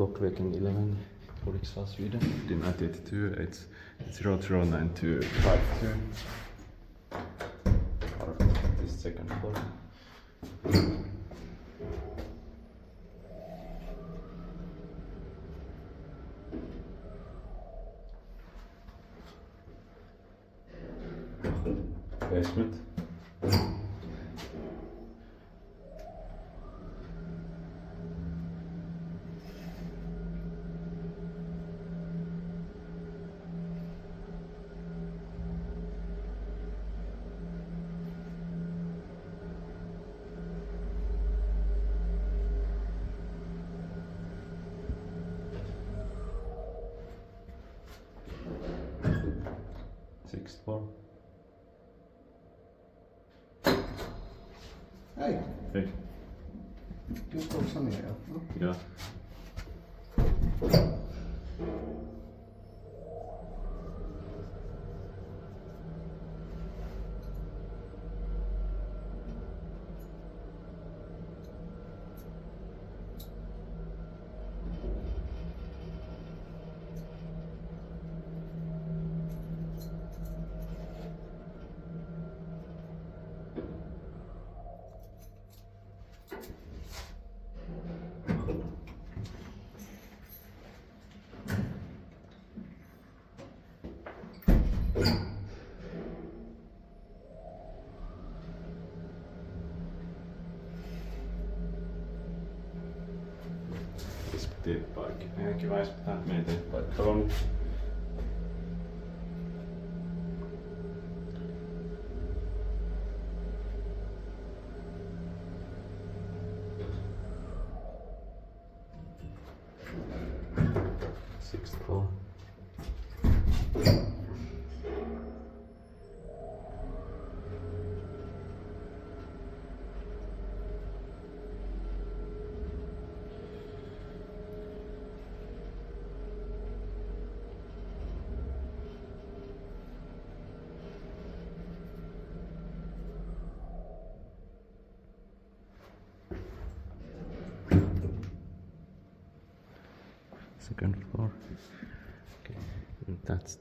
Blockvägen 11, Hudiksvall, Sweden. Dim 182, it's 009252. Or this second floor. Basement. Sixth floor. Hej! Hej. Du ska också ner, ja. Ja. Kristineberg. Kiva, jos pitää meitä vaikka on. Sixth floor. Second floor. Okay, and that's